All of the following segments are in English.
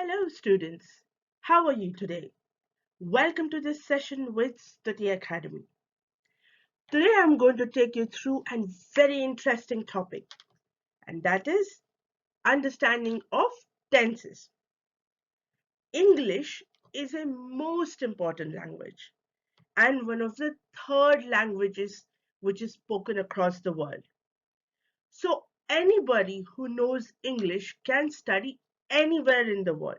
Hello students, how are you today? Welcome to this session with Stuti Academy. Today I'm going to take you through a very interesting topic, and that is understanding of tenses. English is a most important language and one of the third languages which is spoken across the world. So anybody who knows English can study anywhere in the world.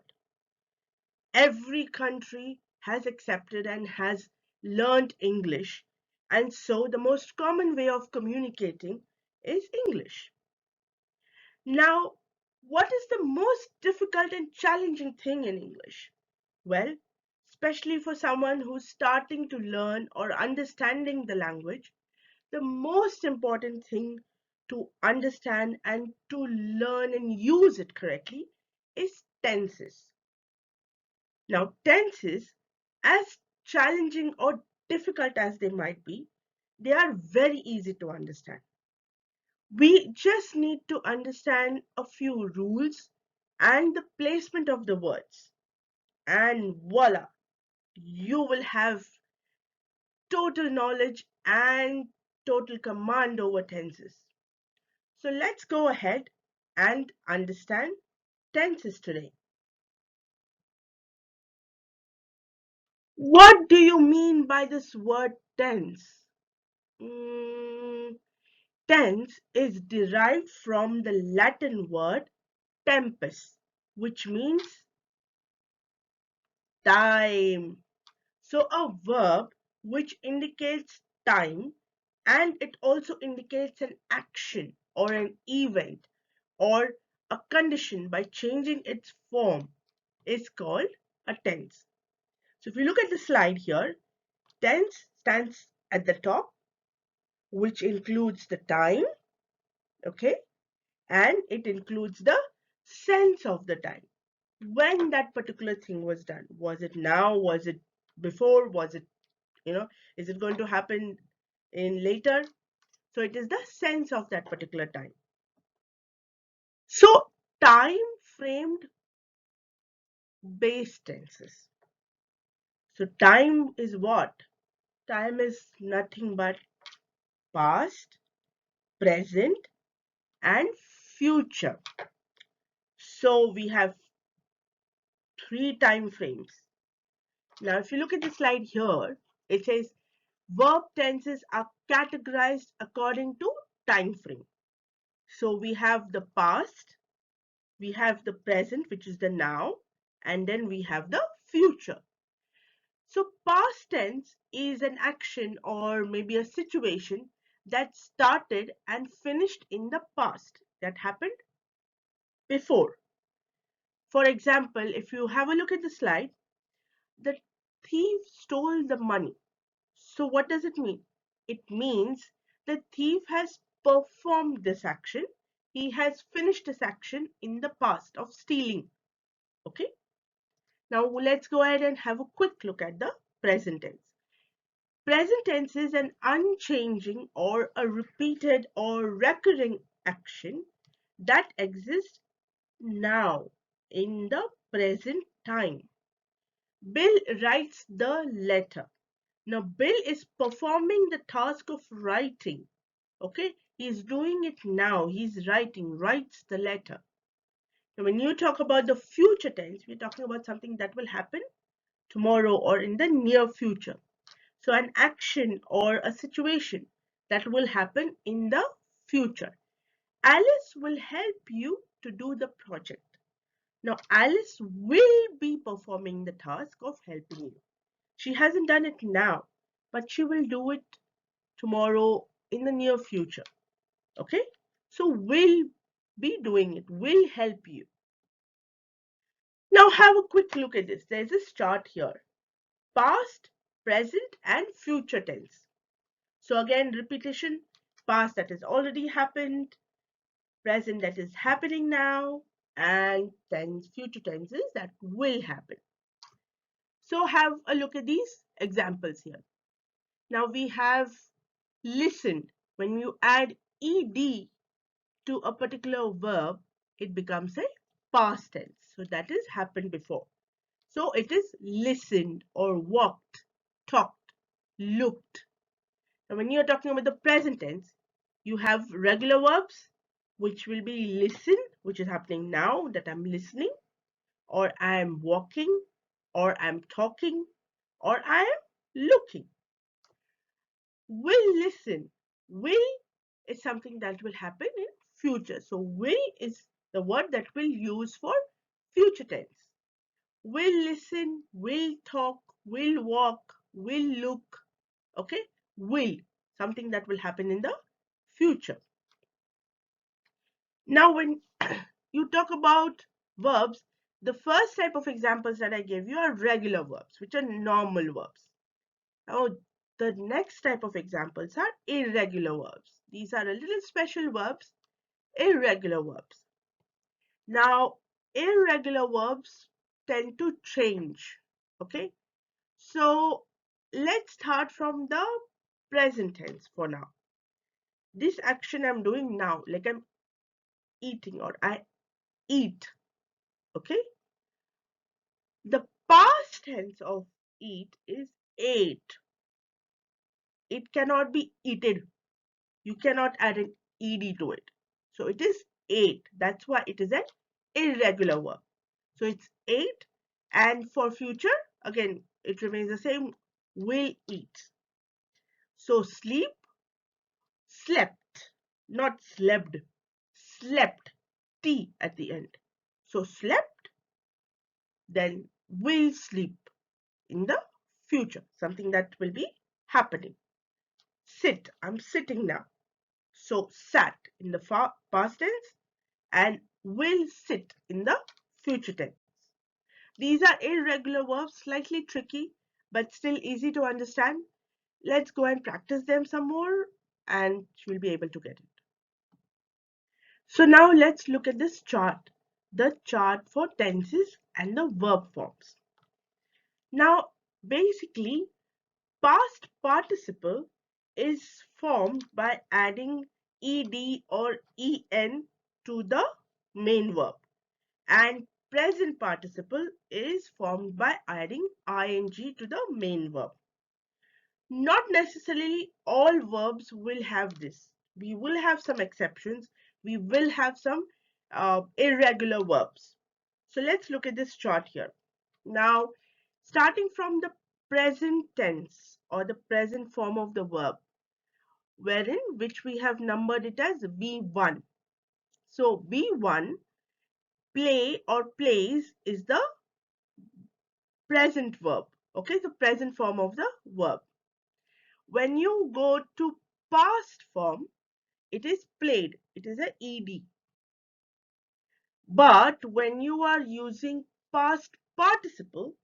Every country has accepted and has learned English, and so the most common way of communicating is English. Now, what is the most difficult and challenging thing in English? Well, especially for someone who's starting to learn or understanding the language, the most important thing to understand and to learn and use it correctly is tenses. Now, tenses, as challenging or difficult as they might be, they are very easy to understand. We just need to understand a few rules and the placement of the words. And voila, you will have total knowledge and total command over tenses. So let's go ahead and understand tenses today. What do you mean by this word tense? Mm, Tense is derived from the Latin word tempus, which means time. So a verb which indicates time, and it also indicates an action or an event or a condition by changing its form is called a tense. So if you look at the slide here, tense stands at the top, which includes the time, okay, and it includes the sense of the time. When that particular thing was done. Was it now? Was it before? Was it, is it going to happen in later? So it is the sense of that particular time. So time framed base tenses. So time is what? Time is nothing but past, present, and future. So we have three time frames. Now, if you look at the slide here, it says verb tenses are categorized according to time frame. So we have the past, we have the present, which is the now, and then we have the future. So past tense is an action or maybe a situation that started and finished in the past, that happened before. For example, if you have a look at the slide, the thief stole the money. So what does it mean? It means the thief has performed this action. He has finished this action in the past of stealing. Okay. Now let's go ahead and have a quick look at the present tense. Present tense is an unchanging or a repeated or recurring action that exists now in the present time. Bill writes the letter. Now, Bill is performing the task of writing. Okay, he's doing it now. He's writes the letter. Now, when you talk about the future tense, we're talking about something that will happen tomorrow or in the near future. So, an action or a situation that will happen in the future. Alice will help you to do the project. Now, Alice will be performing the task of helping you. She hasn't done it now, but she will do it tomorrow in the near future. Okay, so will be doing it, will help you. Now have a quick look at this. There's this chart here: past, present, and future tense. So again, repetition: past that has already happened, present that is happening now, and tense, future tenses that will happen. So have a look at these examples here. Now we have listened. When you add ed to a particular verb, it becomes a past tense. So that is happened before. So it is listened or walked, talked, looked. Now when you are talking about the present tense, you have regular verbs which will be listen, which is happening now that I'm listening, or I am walking, or I'm talking, or I am looking. Will listen. Will is something that will happen in future. So will is the word that we'll use for future tense. Will listen, will talk, will walk, will look. Okay? Will, something that will happen in the future. Now when you talk about verbs, the first type of examples that I gave you are regular verbs, which are normal verbs. Now, the next type of examples are irregular verbs. These are a little special verbs, irregular verbs. Now, irregular verbs tend to change. Okay, so let's start from the present tense for now. This action I'm doing now, like I'm eating or I eat. Okay, the past tense of eat is ate. It cannot be eaten. You cannot add an ed to it. So it is ate. That's why it is an irregular verb. So it's ate, and for future, again, it remains the same, will eat. So sleep, slept, not slept, slept, T at the end. So slept, then will sleep in the future, something that will be happening. Sit, I'm sitting now. So sat in the past tense and will sit in the future tense. These are irregular verbs, slightly tricky, but still easy to understand. Let's go and practice them some more and you'll be able to get it. So now let's look at this chart, the chart for tenses and the verb forms. Now, basically, past participle is formed by adding ed or en to the main verb, and present participle is formed by adding ing to the main verb. Not necessarily all verbs will have this. We will have some exceptions. We will have some irregular verbs. So let's look at this chart here. Now, starting from the present tense or the present form of the verb, wherein which we have numbered it as B1. So B1, play or plays, is the present verb. Okay, the present form of the verb. When you go to past form, it is played. It is a ed. But when you are using past participle,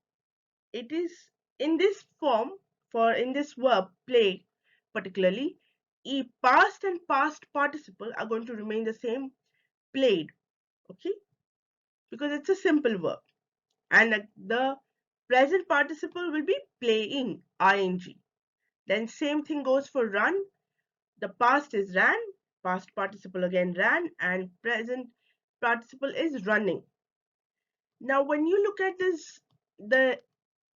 it is in this form, for in this verb play particularly, past and past participle are going to remain the same, played. Okay, because it's a simple verb, and the present participle will be playing, ing. Then same thing goes for run. The past is ran, past participle again ran, and present participle is running. Now when you look at this, the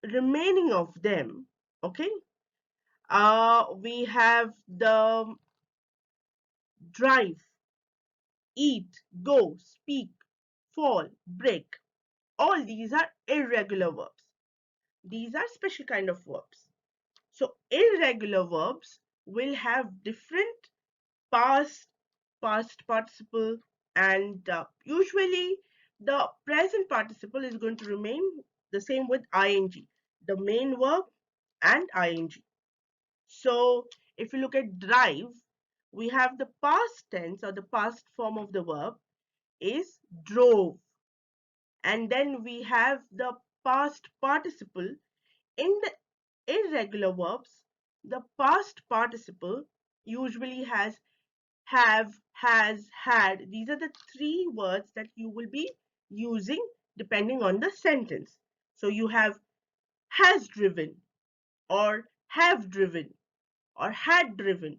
remaining of them, okay, we have the drive, eat, go, speak, fall, break. All these are irregular verbs. These are special kind of verbs. So irregular verbs will have different past, past participle, and usually the present participle is going to remain the same with ing, the main verb and ing. So if you look at drive, we have the past tense or the past form of the verb is drove, and then we have the past participle. In the irregular verbs, the past participle usually has have, has, had. These are the three words that you will be using depending on the sentence. So you have has driven, or have driven, or had driven.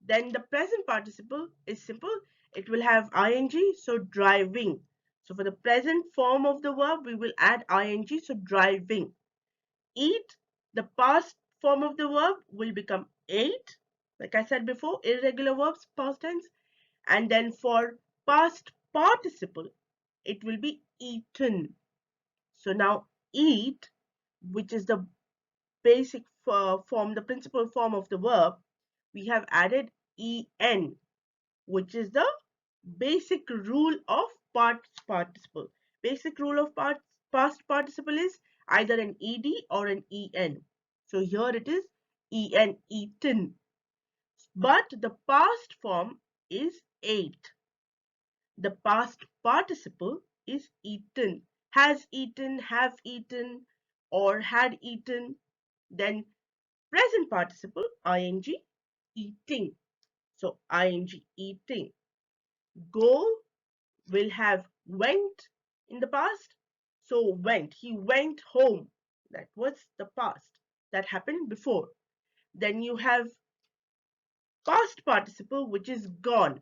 Then the present participle is simple. It will have ing, so driving. So for the present form of the verb, we will add ing, so driving. Eat, the past form of the verb will become ate. Like I said before, irregular verbs, past tense. And then for past participle, it will be eaten. So now eat, which is the basic form, the principal form of the verb, we have added en, which is the basic rule of past participle. Basic rule of past participle is either an ed or an en. So here it is en, eaten. But the past form is ate. The past participle is eaten. Has eaten, have eaten, or had eaten. Then present participle ing, eating. So ing, eating. Go will have went in the past. So went, he went home. That was the past. That happened before. Then you have past participle, which is gone.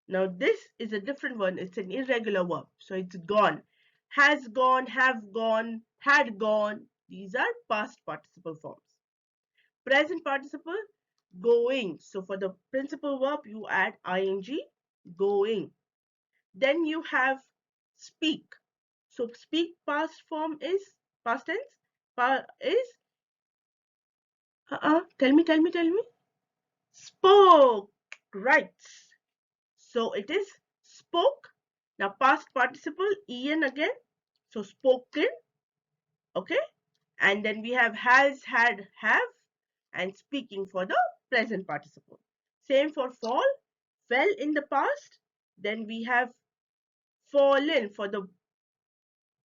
Now this is a different one. It's an irregular verb. So it's gone. Has gone, have gone, had gone. These are past participle forms. Present participle, going. So for the principal verb, you add ing, going. Then you have speak. So speak past form is past tense. Is tell me. Spoke. Right. So it is spoke. Now past participle en again. So spoken. Okay. And then we have has, had, have, and speaking for the present participle. Same for fall. Fell in the past. Then we have fallen for the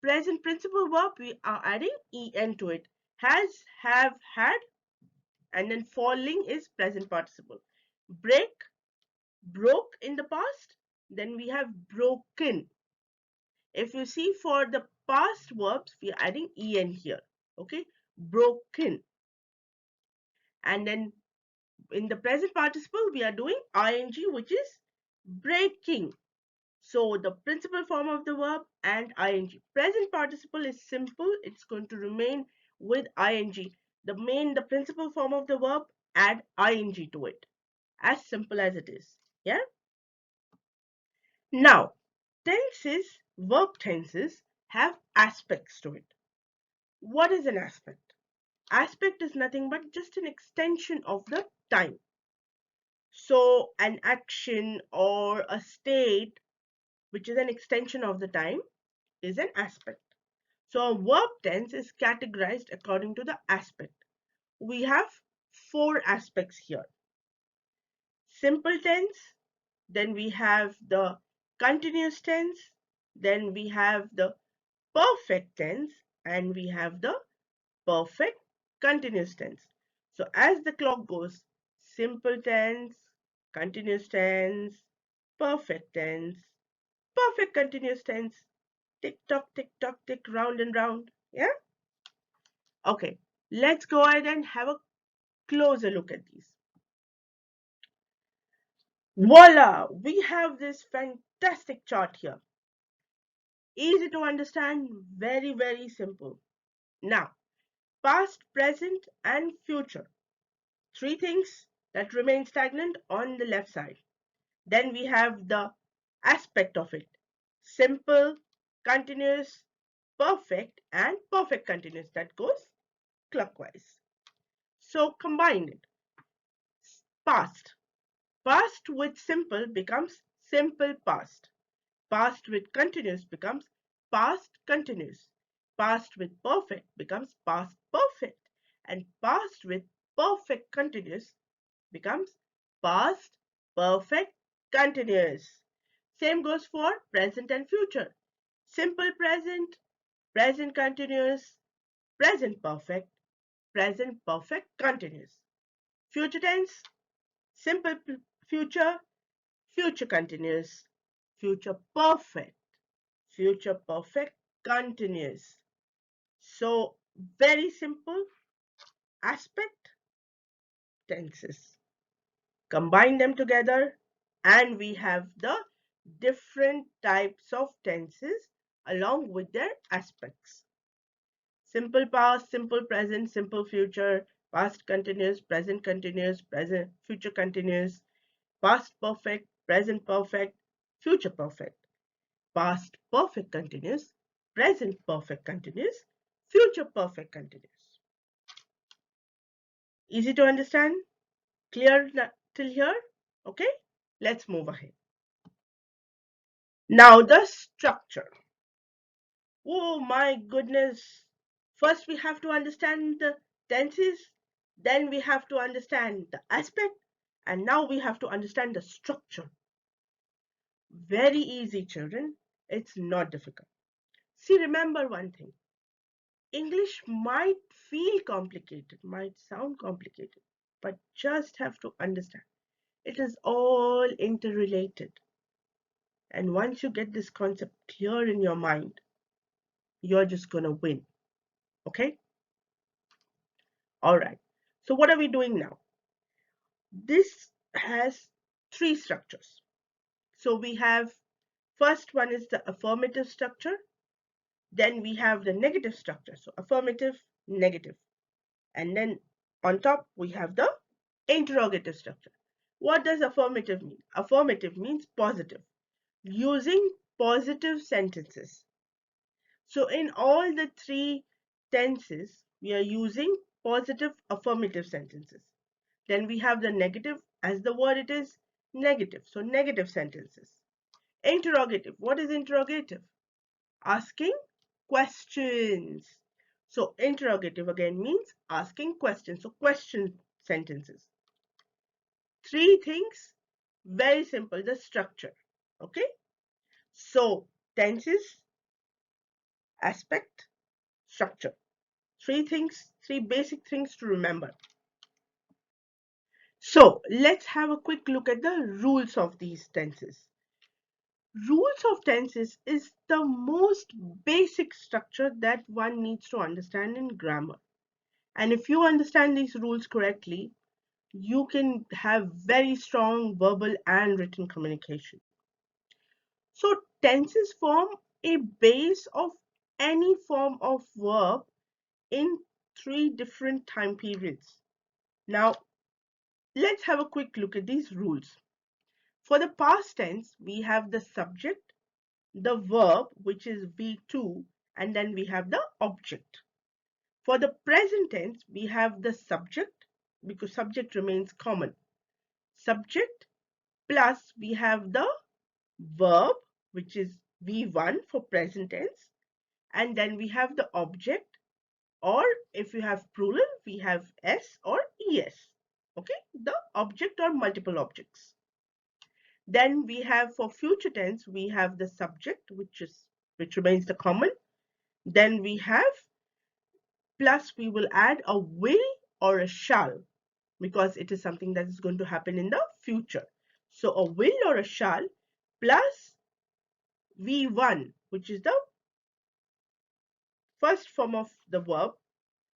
present principal verb. We are adding en to it. Has, have, had, and then falling is present participle. Break, broke in the past. Then we have broken. If you see for the past verbs, we are adding en here. Okay, broken. And then in the present participle, we are doing ing, which is breaking. So the principal form of the verb and ing. Present participle is simple. It's going to remain with ing. The principal form of the verb, add ing to it. As simple as it is. Yeah. Now, verb tenses have aspects to it. What is an aspect? Aspect is nothing but just an extension of the time. So an action or a state, which is an extension of the time, is an aspect. So a verb tense is categorized according to the aspect. We have four aspects here. Simple tense, then we have the continuous tense, then we have the perfect tense, and we have the perfect continuous tense. So as the clock goes, simple tense, continuous tense, perfect tense, perfect continuous tense, tick tock, tick, round and round. Yeah? Okay, let's go ahead and have a closer look at these. Voila! We have this fantastic chart here. Easy to understand, very, very simple. Now, past, present, and future. Three things that remain stagnant on the left side. Then we have the aspect of it. Simple, continuous, perfect, and perfect continuous. That goes clockwise. So combine it. Past. Past with simple becomes simple past. Past with continuous becomes past continuous. Past with perfect becomes past perfect. And past with perfect continuous becomes past perfect continuous. Same goes for present and future. Simple present, present continuous, present perfect continuous. Future tense, simple future, future continuous, future perfect continuous. So very simple aspect tenses. Combine them together and we have the different types of tenses along with their aspects. Simple past, simple present, simple future, past continuous, present continuous, present future continuous, past perfect, present perfect, future perfect, past perfect continuous, present perfect continuous, future perfect continuous. Easy to understand? Clear till here? Okay, let's move ahead. Now the structure. Oh my goodness. First we have to understand the tenses, then we have to understand the aspect, and now we have to understand the structure. Very easy, children. It's not difficult. See, remember one thing. English might feel complicated, might sound complicated, but just have to understand. It is all interrelated. And once you get this concept clear in your mind, you're just going to win. Okay? All right. So what are we doing now? This has three structures. So we have, first one is the affirmative structure. Then we have the negative structure. So affirmative, negative. And then on top, we have the interrogative structure. What does affirmative mean? Affirmative means positive, using positive sentences. So in all the three tenses, we are using positive affirmative sentences. Then we have the negative, as the word it is, negative. So negative sentences. Interrogative. What is interrogative? Asking questions. So interrogative again means asking questions. So question sentences. Three things, very simple, the structure. Okay. So tenses, aspect, structure. Three things, three basic things to remember. So let's have a quick look at the rules of these tenses. Rules of tenses is the most basic structure that one needs to understand in grammar. And if you understand these rules correctly, you can have very strong verbal and written communication. So tenses form a base of any form of verb in three different time periods. Now, let's have a quick look at these rules. For the past tense, we have the subject, the verb, which is V2, and then we have the object. For the present tense, we have the subject, because subject remains common. Subject plus we have the verb, which is V1 for present tense, and then we have the object, or if you have plural, we have S or ES. Okay, the object or multiple objects. Then we have for future tense, we have the subject, which remains the common. Then we have plus we will add a will or a shall because it is something that is going to happen in the future. So a will or a shall plus V1, which is the first form of the verb,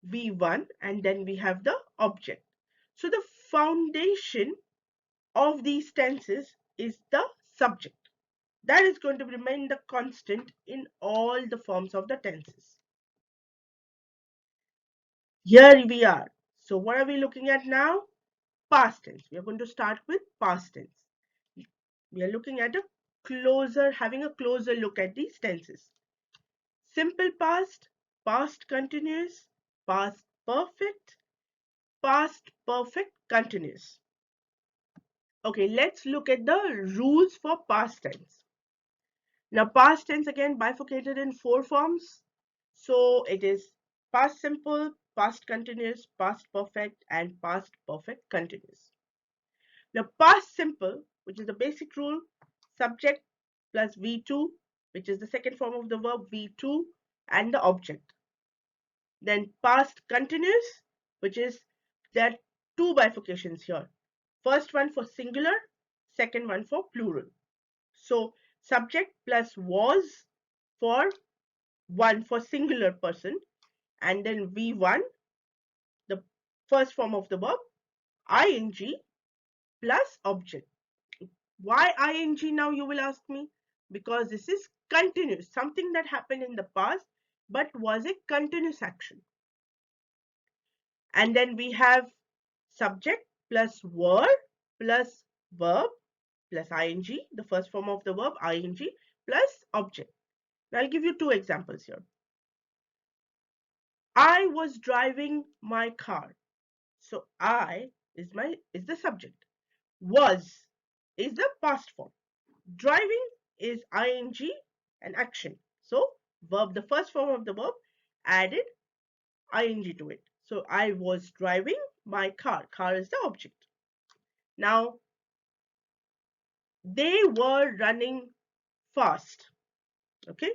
V1, and then we have the object. So the foundation of these tenses is the subject. That is going to remain the constant in all the forms of the tenses. Here we are. So what are we looking at now? Past tense. We are going to start with past tense. We are looking at having a closer look at these tenses. Simple past, past continuous, past perfect, past perfect continuous. Okay, let's look at the rules for past tense. Now, past tense again bifurcated in four forms. So it is past simple, past continuous, past perfect, and past perfect continuous. Now, past simple, which is the basic rule, subject plus V2, which is the second form of the verb V2, and the object. Then past continuous, which is there are two bifurcations here. First one for singular, second one for plural. So subject plus was for one for singular person, and then V1, the first form of the verb, ing plus object. Why ing now, you will ask me? Because this is continuous, something that happened in the past but was a continuous action. And then we have subject plus word plus verb plus ing, the first form of the verb ing plus object. Now I'll give you two examples here. I was driving my car. So I is the subject. Was is the past form. Driving is ing, an action. So verb, the first form of the verb, added ing to it. So I was driving my car. Car is the object. Now they were running fast. Okay.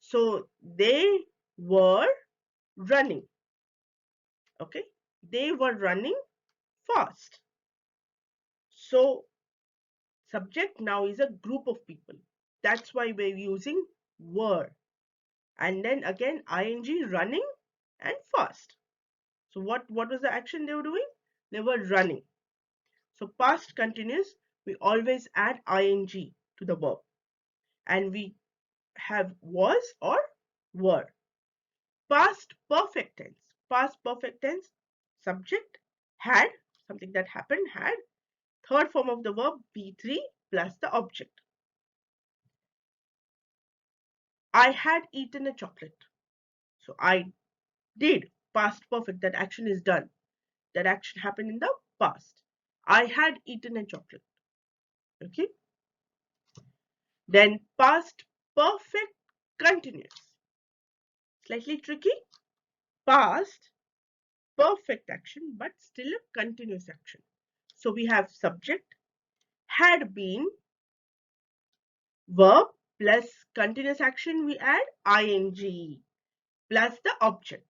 So they were running. Okay. They were running fast. So subject now is a group of people. That's why we're using were. And then again ing, running and fast. So what was the action they were doing? They were running. So past continuous, we always add ing to the verb. And we have was or were. Past perfect tense. Past perfect tense, subject, had, something that happened, had. Third form of the verb, be3 plus the object. I had eaten a chocolate. So I did, past perfect, that action is done. That action happened in the past. I had eaten a chocolate. Okay. Then past perfect continuous. Slightly tricky. Past perfect action, but still a continuous action. So we have subject, had been, verb plus continuous action, we add ing plus the object.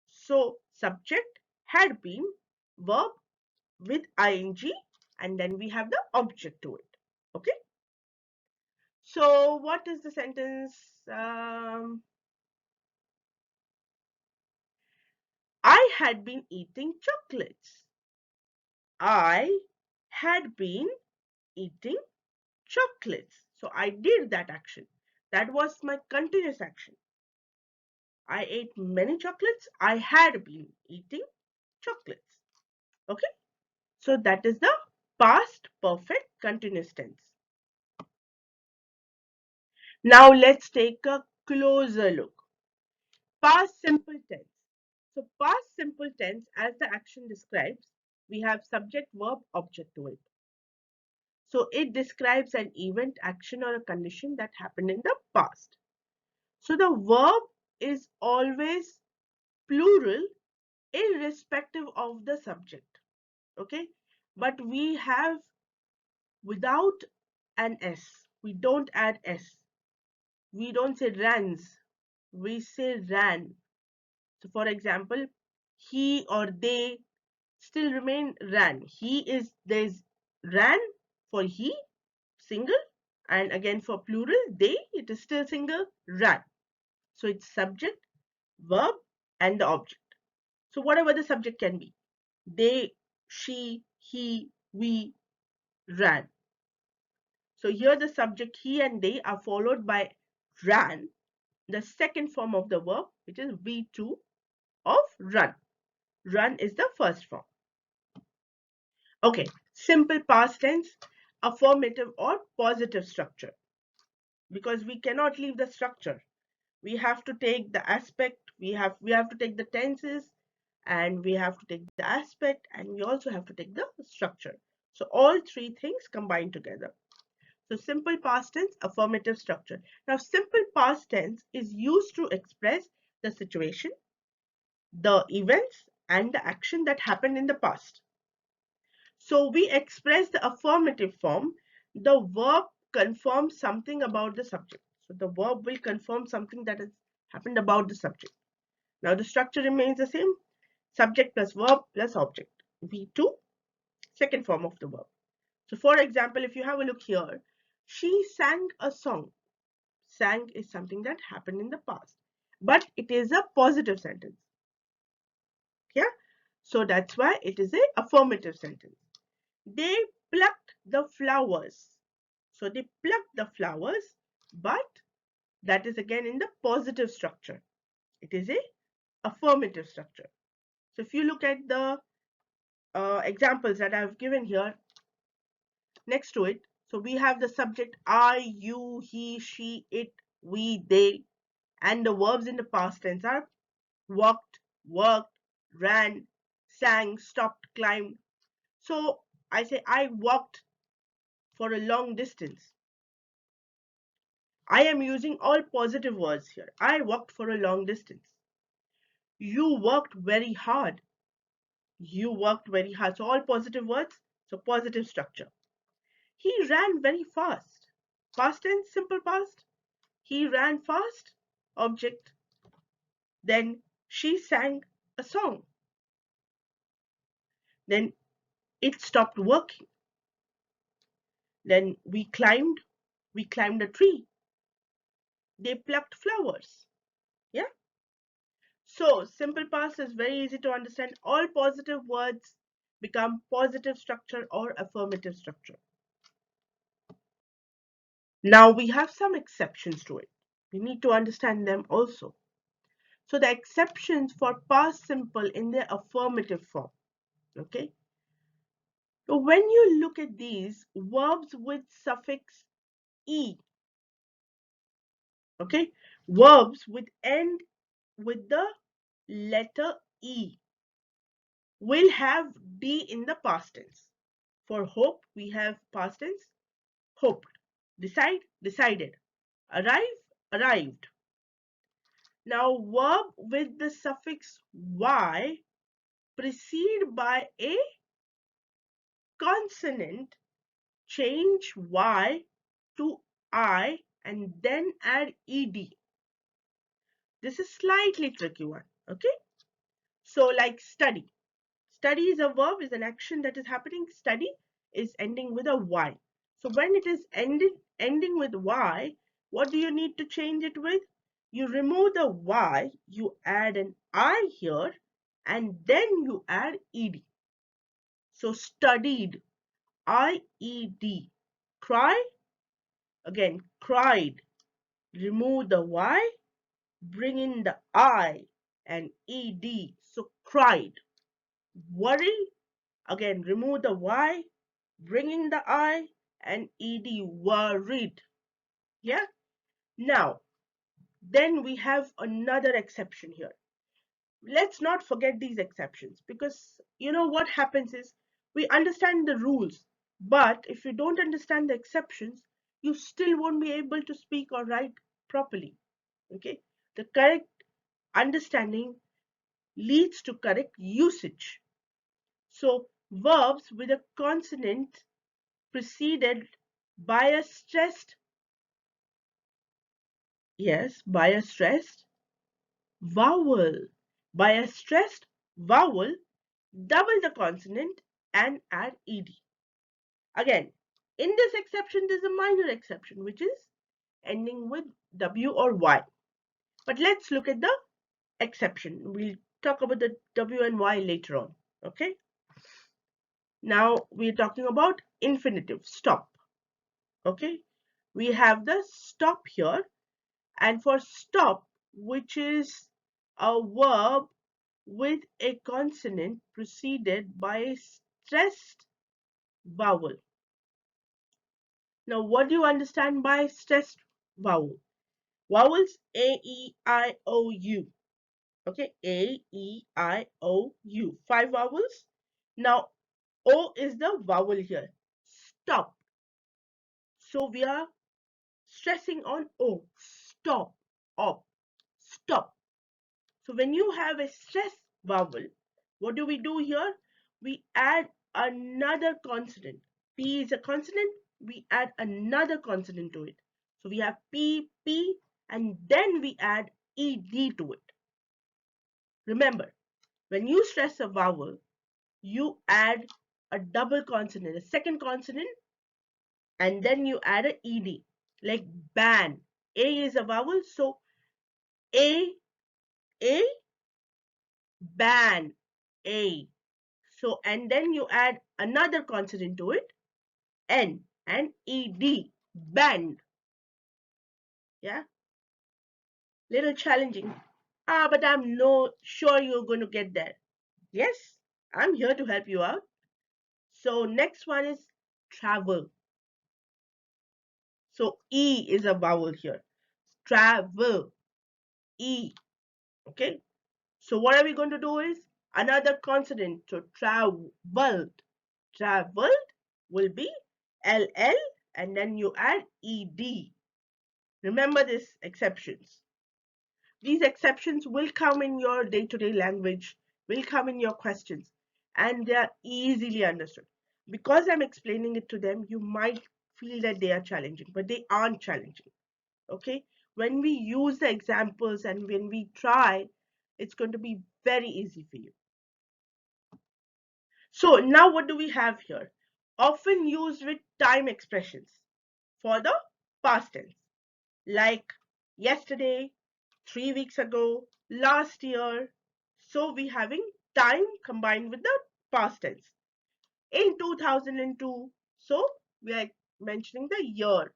So subject, had been, verb with ing, and then we have the object to it. Okay. So what is the sentence? I had been eating chocolates. I had been eating chocolates. So I did that action. That was my continuous action. I ate many chocolates. I had been eating chocolates. Okay. So that is the past perfect continuous tense. Now let's take a closer look. Past simple tense. So past simple tense, as the action describes, we have subject, verb, object to it. So it describes an event, action or a condition that happened in the past. So the verb is always plural irrespective of the subject. Okay. But we have without an S. We don't add S. We don't say rans. We say ran. So for example, he or they still remain ran. There's ran for he, single, and again for plural, they, it is still single, ran. So it's subject, verb, and the object. So whatever the subject can be, they, she, he, we, ran. So here the subject he and they are followed by ran, the second form of the verb, which is V2 of run. Run is the first form. Okay, simple past tense, affirmative or positive structure. Because we cannot leave the structure. We have to take the aspect, we have to take the tenses, and we have to take the aspect, and we also have to take the structure. So all three things combined together. So simple past tense, affirmative structure. Now simple past tense is used to express the situation, the events, and the action that happened in the past. So we express the affirmative form. The verb confirms something about the subject. So the verb will confirm something that has happened about the subject. Now the structure remains the same. Subject plus verb plus object. V2, second form of the verb. So for example, if you have a look here, she sang a song. Sang is something that happened in the past, but it is a positive sentence. Yeah. So that's why it is a affirmative sentence. They plucked the flowers. So they plucked the flowers, but That is again in the positive structure. It is a affirmative structure. So if you look at the examples that I've given here next to it, so we have the subject I, you, he, she, it, we, they, and the verbs in the past tense are walked, worked, ran, sang, stopped, climbed. So I say I walked for a long distance. I am using all positive words here. I walked for a long distance. You worked very hard. You worked very hard. So all positive words. So positive structure. He ran very fast. Past tense, simple past. He ran fast. Object. Then she sang a song. Then it stopped working. Then we climbed. We climbed a tree. They plucked flowers. Yeah. So simple past is very easy to understand. All positive words become positive structure or affirmative structure. Now we have some exceptions to it. We need to understand them also. So the exceptions for past simple in their affirmative form. Okay. So when you look at these verbs with suffix e, okay, verbs with end with the letter e will have d in the past tense. For hope, we have past tense hoped. Decide, decided. Arrive, arrived. Now, verb with the suffix y preceded by a consonant, change y to I and then add ed. This is slightly tricky one. Okay. So like study. Study is a verb, is an action that is happening. Study is ending with a y. So when it is ending with y, what do you need to change it with? You remove the y, you add an I here, and then you add ed. So studied, I-E-D. Cry, again, cried. Remove the y, bring in the I and ed. So cried. Worry, again, remove the y, bring in the I and ed, worried. Yeah. Now, then we have another exception here. Let's not forget these exceptions because you know what happens is we understand the rules, but if you don't understand the exceptions, you still won't be able to speak or write properly. Okay. The correct understanding leads to correct usage. So verbs with a consonant preceded by a stressed, yes, by a stressed vowel. By a stressed vowel, double the consonant and add ed. Again, in this exception, there's a minor exception, which is ending with w or y. But let's look at the exception. We'll talk about the w and y later on. Okay. Now we're talking about infinitive, stop. Okay. We have the stop here. And for stop, which is a verb with a consonant preceded by a stressed vowel. Now, what do you understand by stressed vowel? Vowels A, E, I, O, U. Okay, A, E, I, O, U. 5 vowels. Now, O is the vowel here. Stop. So we are stressing on O. Stop. Op. Stop. So when you have a stress vowel, what do we do here? We add another consonant. P is a consonant. We add another consonant to it. So we have P, P, and then we add ED to it. Remember, when you stress a vowel, you add a double consonant, a second consonant, and then you add a ED. Like ban. A is a vowel, so A, ban, A. So, and then you add another consonant to it, N and ED, band. Yeah. Little challenging. But I'm no sure you're going to get there. Yes, I'm here to help you out. So next one is travel. So E is a vowel here. Travel. E. Okay. So what are we going to do is another consonant. So traveled. Traveled will be LL and then you add ED. Remember these exceptions. These exceptions will come in your day-to-day language, will come in your questions, and they are easily understood. Because I'm explaining it to them, you might feel that they are challenging, but they aren't challenging. Okay? When we use the examples and when we try, it's going to be very easy for you. So now what do we have here? Often used with time expressions for the past tense, like yesterday, 3 weeks ago, last year. So we having time combined with the past tense. In 2002, so we are mentioning the year.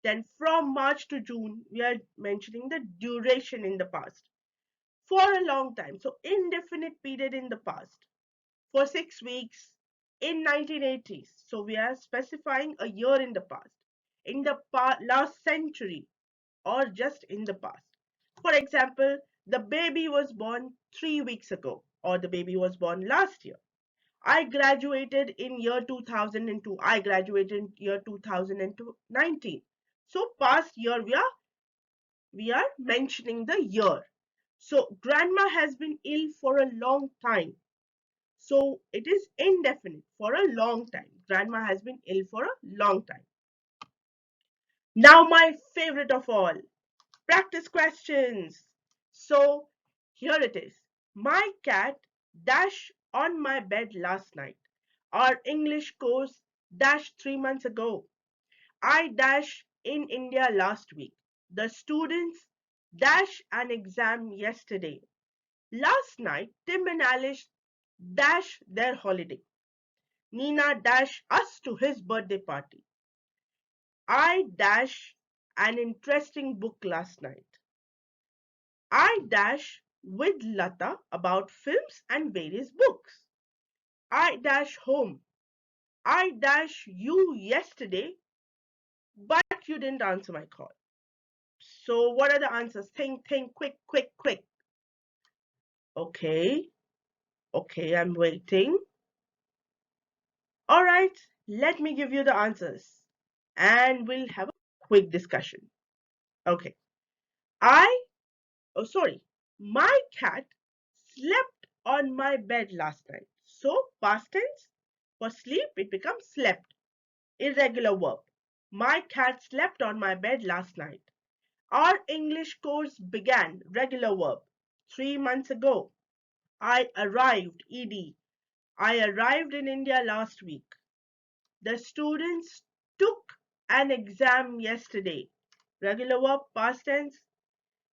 Then from March to June, we are mentioning the duration in the past. For a long time, so indefinite period in the past. For 6 weeks in 1980s. So we are specifying a year in the past. In the last century or just in the past. For example, the baby was born 3 weeks ago or the baby was born last year. I graduated in year 2002. I graduated in year 2019. So past year we are mentioning the year. So grandma has been ill for a long time. So it is indefinite for a long time. Grandma has been ill for a long time. Now my favorite of all, practice questions. So here it is. My cat dashed on my bed last night. Our English course dashed 3 months ago. I dashed in India last week. The students dashed an exam yesterday. Last night, Tim and Alice dashed their holiday. Nina dashed us to his birthday party. I dashed an interesting book last night. I dash with Lata about films and various books. I dash home. I dash you yesterday, but you didn't answer my call. So what are the answers? Think, quick, quick, quick. Okay, okay, I'm waiting. All right, let me give you the answers and we'll have a quick discussion. Okay, sorry, my cat slept on my bed last night. So past tense for sleep, it becomes slept. Irregular verb. My cat slept on my bed last night. Our English course began. Regular verb. 3 months ago. I arrived. Ed. I arrived in India last week. The students took an exam yesterday. Regular verb, past tense.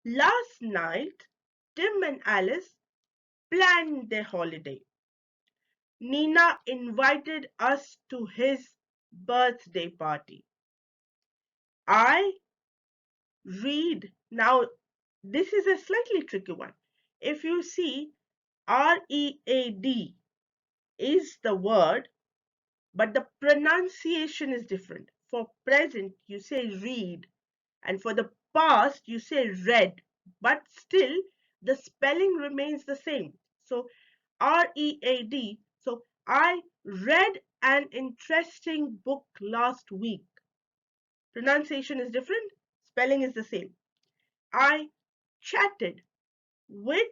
Last night, Tim and Alice planned their holiday. Nina invited us to his birthday party. I read. Now, this is a slightly tricky one. If you see, READ is the word, but the pronunciation is different. For present, you say read, and for the past, you say read, but still the spelling remains the same. So, READ. So, I read an interesting book last week. Pronunciation is different, spelling is the same. I chatted with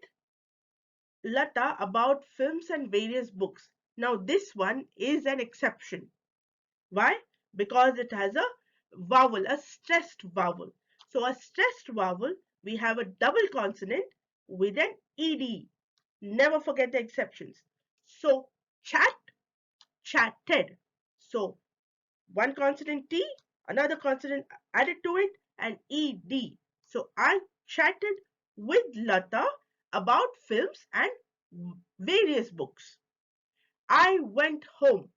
Lata about films and various books. Now, this one is an exception. Why? Because it has a vowel, a stressed vowel. So, a stressed vowel, we have a double consonant with an ed. Never forget the exceptions. So, chat, chatted. So, one consonant T, another consonant added to it, and ED. So I chatted with Lata about films and various books. I went home.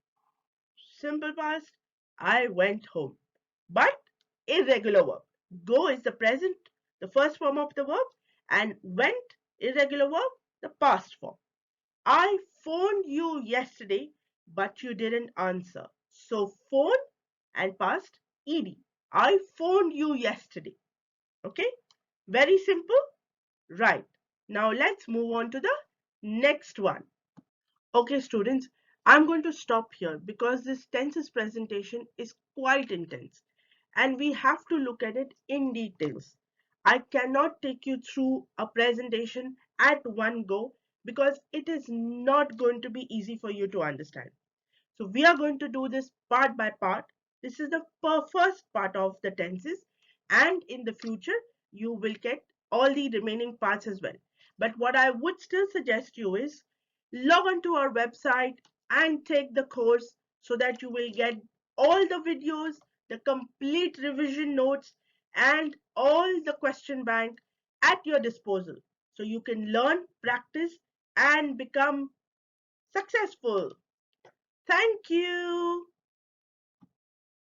Simple past, I went home. But irregular verb. Go is the present, the first form of the verb, and went, irregular verb, the past form. I phoned you yesterday, but you didn't answer. So phone and past ed. I phoned you yesterday. Okay, very simple. Right. Now let's move on to the next one. Okay, students, I'm going to stop here because this tenses presentation is quite intense and we have to look at it in details. I cannot take you through a presentation at one go because it is not going to be easy for you to understand. So we are going to do this part by part. This is the first part of the tenses, and in the future you will get all the remaining parts as well. But what I would still suggest you is log on to our website and take the course so that you will get all the videos, the complete revision notes, and all the question bank at your disposal. So you can learn, practice, and become successful. Thank you.